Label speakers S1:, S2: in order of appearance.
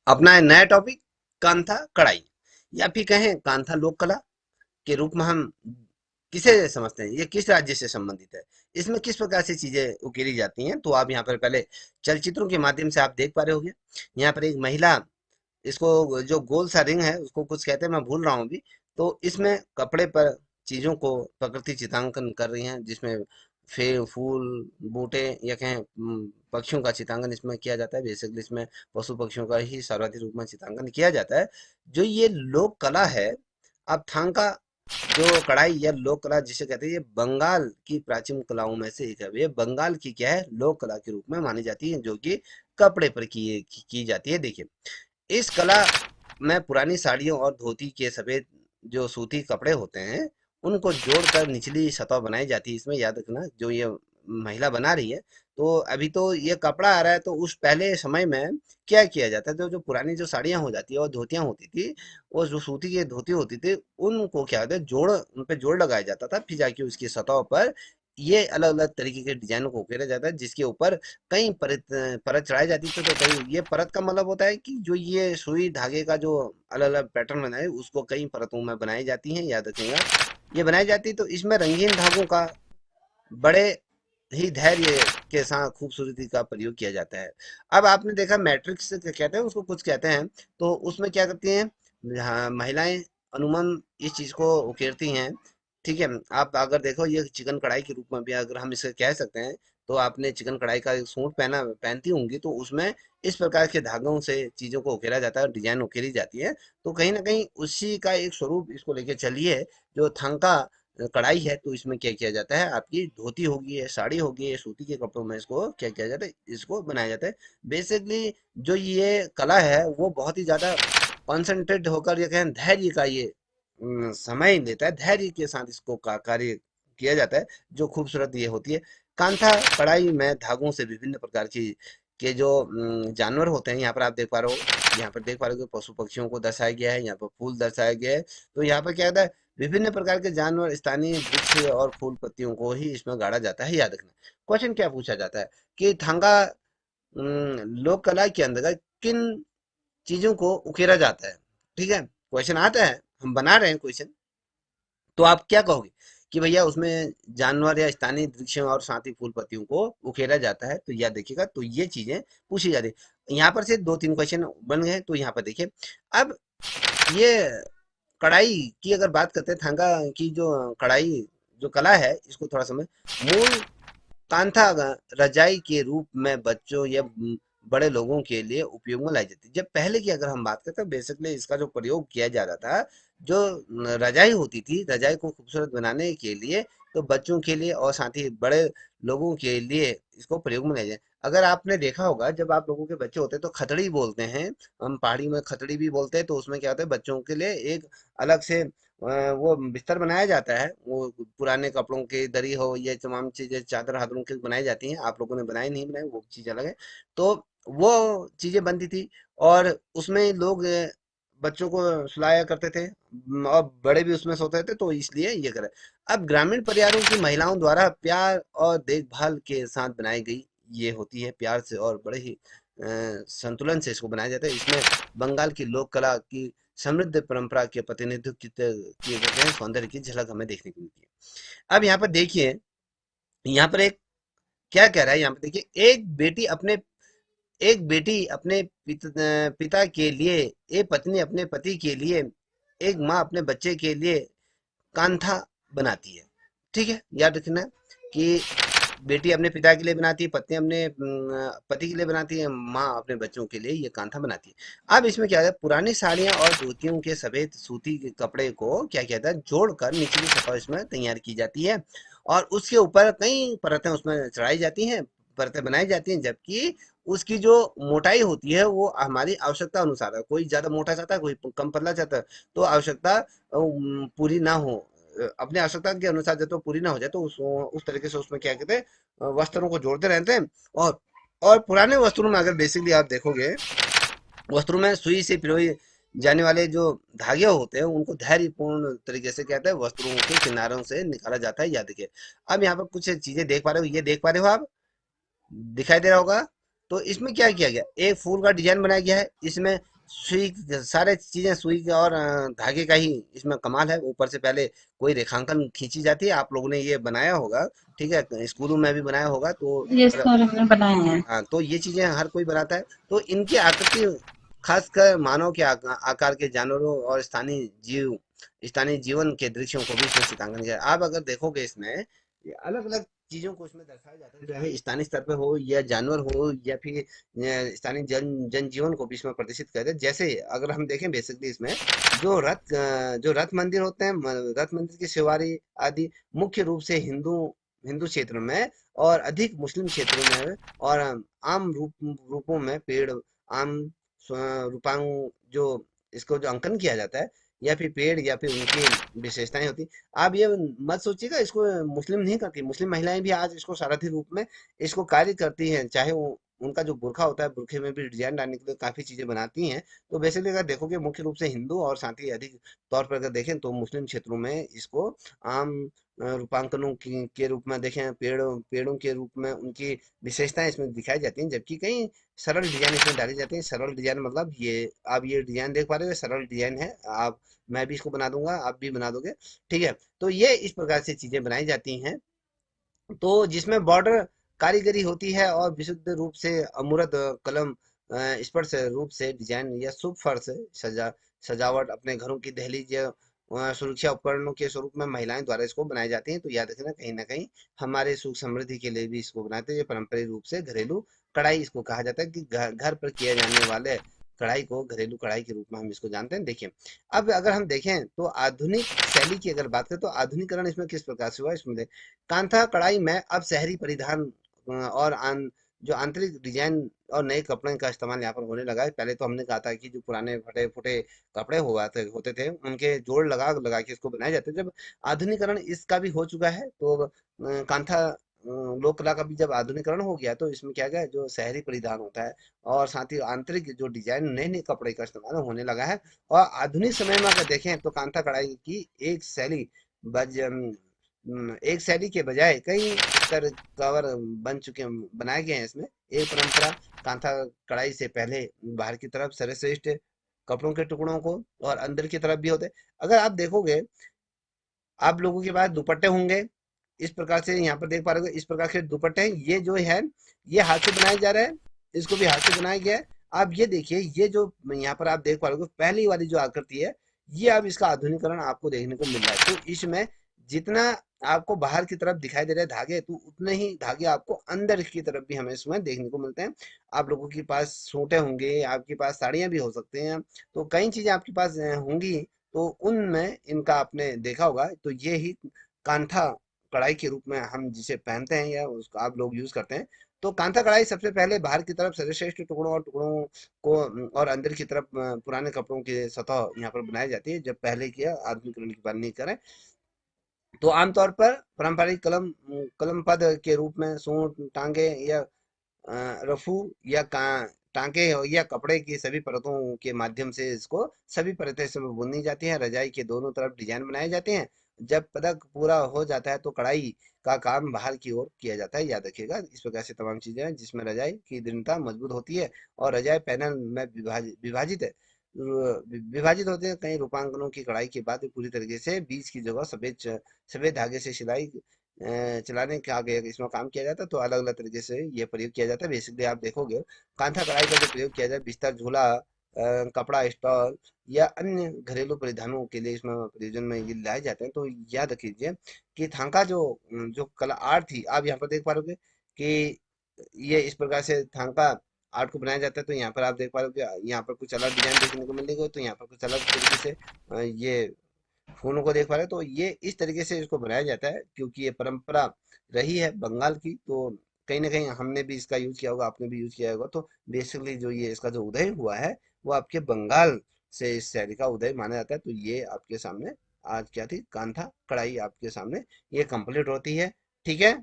S1: अपना है नया टॉपिक, कांथा कढ़ाई, या फिर कहें कांथा लोक कला के रूप में हम किसे समझते हैं, ये किस राज्य से संबंधित है, इसमें किस प्रकार से चीजें उकेरी जाती हैं। तो आप यहाँ पर पहले चलचित्रों के माध्यम से आप देख पा रहे होंगे। यहाँ पर एक महिला, इसको जो गोल सा रिंग है उसको कुछ कहते हैं, मैं भूल रहा हूँ अभी। तो इसमें कपड़े पर चीजों को प्रकृति चित्रांकन कर रही हैं, जिसमें फूल बूटे या कहें पक्षियों का चित्रांकन इसमें किया जाता है। बेसिकली इसमें पशु पक्षियों का ही सर्वाधिक रूप में चित्रांकन किया जाता है। जो ये लोक कला है, अब थांका जो कढ़ाई या लोक कला जिसे कहते हैं, ये बंगाल की प्राचीन कलाओं में से एक है। ये बंगाल की क्या है, लोक कला के रूप में मानी जाती है, जो कि कपड़े पर की जाती है। देखिए, इस कला में पुरानी साड़ियों और धोती के सफेद जो सूती कपड़े होते हैं, उनको जोड़कर निचली सतह बनाई जाती है। इसमें याद रखना, जो ये महिला बना रही है, तो अभी तो ये कपड़ा आ रहा है, तो उस पहले समय में क्या किया जाता है, तो जो पुरानी जो साड़ियाँ हो जाती है और धोतियाँ होती थी, वो जो सूती की धोती होती थी, उनको क्या होता है, जोड़ उन पे जोड़ लगाया जाता था। फिर जाके उसकी सतह पर ये अलग अलग तरीके के डिजाइनों को उकेरा जाता है, जिसके ऊपर कई परत परत चढ़ाई जाती थी। तो कई, ये परत का मतलब होता है कि जो ये सुई धागे का जो अलग अलग पैटर्न बनाए, उसको कई परतों में बनाई जाती हैं, याद रखिएगा। ये बनाई जाती है, तो इसमें रंगीन धागों का बड़े ही धैर्य के साथ खूबसूरती का प्रयोग किया जाता है। अब आपने देखा मैट्रिक्स कहते हैं उसको, कुछ कहते हैं, तो उसमें क्या करती हैं, हाँ, महिलाएं अमूमन इस चीज को उकेरती हैं। ठीक है, आप अगर देखो, ये चिकन कढ़ाई के रूप में भी अगर हम इसे कह सकते हैं, तो आपने चिकन कढ़ाई का एक सूट पहनती होंगी, तो उसमें इस प्रकार के धागों से चीजों को उकेरा जाता है, डिजाइन उकेरी जाती है। तो कहीं ना कहीं उसी का एक स्वरूप इसको लेके चलिए। जो थांका कढ़ाई है, तो इसमें क्या किया जाता है, आपकी धोती होगी या साड़ी होगी या सूती के कपड़ों में इसको क्या किया जाता है, इसको बनाया जाता है। बेसिकली जो ये कला है, वो बहुत ही ज्यादा कॉन्सेंट्रेट होकर, ये कहें धैर्य का ये समय लेता है। धैर्य के साथ इसको कार्य किया जाता है, जो खूबसूरत ये होती है। कांथा कढ़ाई में धागों से विभिन्न प्रकार की के जो जानवर होते हैं, यहाँ पर आप देख पा रहे हो, यहाँ पर देख पा रहे हो कि पशु पक्षियों को दर्शाया गया है, यहाँ पर फूल दर्शाया गया है। तो यहाँ पर क्या होता है, विभिन्न प्रकार के जानवर, स्थानीय वृक्ष और फूल पत्तियों को ही इसमें गाड़ा जाता है। याद रखना, क्वेश्चन क्या पूछा जाता है कि थांगा लोक कला के अंतर्गत किन चीजों को उकेरा जाता है। ठीक है, क्वेश्चन आता है, हम बना रहे हैं क्वेश्चन, तो आप क्या कहोगे कि भैया उसमें जानवर या स्थानीय वृक्षों और साथ ही फूल पत्तियों को उकेरा जाता है। तो यह देखिएगा, तो ये चीजें पूछी जा रही है। यहाँ पर से दो तीन क्वेश्चन बन गए, तो यहाँ पर देखिए। अब ये कढ़ाई की अगर बात करते हैं, थांगा की जो कढ़ाई जो कला है, इसको थोड़ा समय, मूल कांथा रजाई के रूप में बच्चों या बड़े लोगों के लिए उपयोग में लाई जाती है। जब पहले की अगर हम बात करते हैं, बेसिकली इसका जो प्रयोग किया जा रहा था, जो रजाई होती थी, रजाई को खूबसूरत बनाने के लिए, तो बच्चों के लिए और साथ ही बड़े लोगों के लिए इसको प्रयोग में लाया जाए। अगर आपने देखा होगा, जब आप लोगों के बच्चे होते हैं तो खतड़ी बोलते हैं, हम पहाड़ी में खतड़ी भी बोलते हैं। तो उसमें क्या होता है, बच्चों के लिए एक अलग से वो बिस्तर बनाया जाता है। वो पुराने कपड़ों की दरी हो, ये तमाम चीजें चादर हादरों की बनाई जाती हैं। आप लोगों ने बनाई नहीं बनाई, वो चीज अलग है। तो वो चीजें बनती थी, और उसमें लोग बच्चों को सुलाया करते थे, और बड़े भी उसमें सोते थे। तो इसलिए ये करे। अब ग्रामीण परिवारों की महिलाओं द्वारा प्यार और देखभाल के साथ बनाई गई ये होती है, प्यार से और बड़े ही संतुलन से इसको बनाया जाता है। इसमें बंगाल की लोक कला की समृद्ध परंपरा के प्रतिनिधित्व किए जाते हैं, सौंदर्य की झलक हमें देखने को मिलती है। अब यहाँ पर देखिए, यहाँ पर एक क्या कह रहा है, यहाँ पर देखिए, एक बेटी अपने पिता के लिए, एक पत्नी अपने पति के लिए, एक माँ अपने बच्चे के लिए कांथा बनाती है। ठीक है, याद रखना कि बेटी अपने पिता के लिए बनाती है, पत्नी अपने पति के लिए बनाती है, माँ अपने बच्चों के लिए ये कांथा बनाती है। अब इसमें क्या है, पुरानी साड़ियाँ और धोतियों के सफेद सूती के कपड़े को क्या कहता है, जोड़कर निचली सतह इसमें तैयार की जाती है, और उसके ऊपर कई परतें उसमें चढ़ाई जाती हैं, परतें बनाई जाती हैं। जबकि उसकी जो मोटाई होती है, वो हमारी आवश्यकता अनुसार है। कोई ज्यादा मोटा चाहता है, कोई कम पतला चाहता है। तो आवश्यकता पूरी ना हो, अपने आवश्यकता के अनुसार जब तो पूरी ना हो जाए, तो उस तरीके से उसमें क्या कहते हैं, वस्त्रों को जोड़ते रहते हैं। और पुराने वस्त्रों में अगर बेसिकली आप देखोगे, वस्त्रों में सुई से पिरोए जाने वाले जो धागे होते हैं, उनको धैर्यपूर्ण तरीके से कहते हैं वस्त्रों के किनारों से निकाला जाता है। याद रखिए। अब यहाँ पर कुछ चीजें देख पा रहे हो, ये देख पा रहे हो आप, दिखाई दे रहा होगा। तो इसमें क्या किया गया, एक फूल का डिजाइन बनाया गया है। इसमें सुई, सारे चीजें सुई के और धागे का ही इसमें कमाल है। ऊपर से पहले कोई रेखांकन खींची जाती है, आप लोगों ने ये बनाया होगा, ठीक है, स्कूलों में भी बनाया होगा। तो
S2: ये स्कूल हमने बनाए हैं।
S1: हाँ, तो ये चीजें हर कोई बनाता है। तो इनकी आकृति खासकर मानव के आकार के जानवरों और स्थानीय जीवन के दृश्यों को भी इसमें चित्रांकन किया है। आप अगर देखोगे इसमें अलग अलग चीजों को इसमें दर्शाया जाता है, चाहे स्थानीय स्तर पे हो या जानवर हो या फिर स्थानीय जनजीवन को भी इसमें प्रदर्शित करते हैं। जैसे अगर हम देखें बेसिकली इसमें जो रथ मंदिर होते हैं, रथ मंदिर की सवारी आदि मुख्य रूप से हिंदू हिंदू क्षेत्र में और अधिक मुस्लिम क्षेत्रों में, और आम रूपों में पेड़, आम रूपांग जो इसको जो अंकन किया जाता है, या फिर पेड़ या फिर उनकी विशेषताएं होती। आप ये मत सोचिएगा इसको मुस्लिम नहीं करती, मुस्लिम महिलाएं भी आज इसको सारथी रूप में इसको कार्य करती हैं। चाहे वो उनका जो बुर्खा होता है, बुर्खे में भी डिजाइन डालने के लिए काफी चीजें बनाती हैं। तो बेसिकली अगर देखोगे मुख्य रूप से हिंदू और साथ ही अधिक तौर पर अगर देखें तो मुस्लिम क्षेत्रों में इसको आम रूपांकनों के रूप में देखें, पेड़ों के रूप में उनकी विशेषताएं इसमें दिखाई जाती हैं। जबकि कई सरल डिजाइन इसमें डाली जाती हैं। सरल डिजाइन मतलब ये, आप ये डिजाइन देख पा रहे हो, ये सरल डिजाइन है। आप, मैं भी इसको बना दूंगा, आप भी बना दोगे, ठीक है। तो ये इस प्रकार से चीजें बनाई जाती हैं। तो जिसमें बॉर्डर कारीगरी होती है और विशुद्ध रूप से अमूर्त कलम स्पर्श रूप से डिजाइन या शुभ फर्श सजावट अपने घरों की दहलीज या सुरक्षा उपकरणों के स्वरूप में महिलाएं द्वारा इसको बनाई जाती हैं। तो याद रखना, कहीं ना कहीं हमारे सुख समृद्धि के लिए भी इसको बनाते हैं। ये पारंपरिक रूप से घरेलू कढ़ाई इसको कहा जाता है, कि घर पर किए जाने वाले कढ़ाई को घरेलू कढ़ाई के रूप में हम इसको जानते हैं। देखिए, अब अगर हम देखें तो आधुनिक शैली की अगर बात करें तो आधुनिकरण इसमें किस प्रकार से हुआ, इसमें कांथा कढ़ाई में अब शहरी परिधान और जो आंतरिक डिजाइन और नए कपड़े का इस्तेमाल यहाँ पर होने लगा है। पहले तो हमने कहा था कि जो पुराने फटे फुटे कपड़े हुआ थे होते थे, उनके जोड़ लगा लगा के इसको बनाए जाते थे। जब आधुनिकरण इसका भी हो चुका है, तो कांथा लोक कला का भी जब आधुनिकरण हो गया, तो इसमें क्या गया, जो शहरी परिधान होता है और साथ ही आंतरिक जो डिजाइन नए नए कपड़े का इस्तेमाल होने लगा है। और आधुनिक समय में अगर देखें तो कांथा कढ़ाई की एक शैली एक शैली के बजाय कई स्तर कवर बनाए गए हैं इसमें। एक परंपरा कांथा कढ़ाई से पहले बाहर की तरफ सर्वश्रेष्ठ कपड़ों के टुकड़ों को और अंदर की तरफ भी होते। अगर आप देखोगे, आप लोगों के पास दुपट्टे होंगे, इस प्रकार से यहाँ पर देख पा रहे हो, इस प्रकार के दुपट्टे हैं। ये जो है, ये हाथ से बनाए जा रहे हैं, इसको भी हाथ से बनाया गया है। आप ये देखिए, ये जो यहाँ पर आप देख पा रहे हो पहली वाली जो आकृति है, ये अब इसका आधुनिकरण आपको देखने को मिल रहा है। तो इसमें जितना आपको बाहर की तरफ दिखाई दे रहे हैं धागे, तो उतने ही धागे आपको अंदर की तरफ भी हमें इसमें देखने को मिलते हैं। आप लोगों के पास सूटे होंगे, आपके पास साड़ियाँ भी हो सकते हैं, तो कई चीजें आपके पास होंगी, तो उनमें इनका आपने देखा होगा। तो ये ही कांथा कढ़ाई के रूप में हम जिसे पहनते हैं या उसको आप लोग यूज करते हैं। तो कांथा कढ़ाई सबसे पहले बाहर की तरफ सर्वश्रेष्ठ टुकड़ों को और अंदर की तरफ पुराने कपड़ों की सतह यहाँ पर बनाई जाती है। जब पहले की आधुनिकरण की बात नहीं करें, तो आमतौर पर पारंपरिक कलम पद के रूप में सूट, टांगे या रफू या टांके या कपड़े की सभी परतों के माध्यम से इसको सभी परतें इसमें बुनी जाती हैं। रजाई के दोनों तरफ डिजाइन बनाए जाते हैं। जब पदक पूरा हो जाता है तो कढ़ाई का काम बाहर की ओर किया जाता है। याद रखिएगा, इस प्रकार से तमाम चीजें हैं जिसमें रजाई की दृढ़ता मजबूत होती है और रजाई पैनल में विभाजित है, विभाजित होते हैं। कई रूपांकनों की कढ़ाई के बाद पूरी तरीके से बीच की जगह सफेद धागे से सिलाई चलाने का आगे इसमें काम किया जाता है। तो अलग अलग तरीके से ये प्रयोग किया जाता है। बेसिकली आप देखोगे, कांथा कढ़ाई का जो प्रयोग किया जाए, बिस्तर, झूला, कपड़ा स्टॉल या अन्य घरेलू परिधानों के लिए इसमें प्रयोजन में ये लाए जाते हैं। तो याद रखिए कि थांका जो कला आर्ट थी, आप यहाँ पर देख पा रहे होगे कि ये इस प्रकार से थांका आर्ट को बनाया जाता है। तो यहाँ पर आप देख पा रहे हो कि यहाँ पर कुछ अलग डिजाइन देखने को मिलेगा, तो यहाँ पर कुछ अलग तरीके से ये फूलों को देख पा रहे हो। तो ये इस तरीके से इसको बनाया जाता है, क्योंकि ये परंपरा रही है बंगाल की। तो कहीं ना कहीं हमने भी इसका यूज किया होगा, आपने भी यूज किया होगा। तो बेसिकली जो ये इसका जो उदय हुआ है, वो आपके बंगाल से इस शैली का उदय माना जाता है। तो ये आपके सामने आज क्या थी, कांथा कढ़ाई आपके सामने ये कंप्लीट होती है, ठीक है।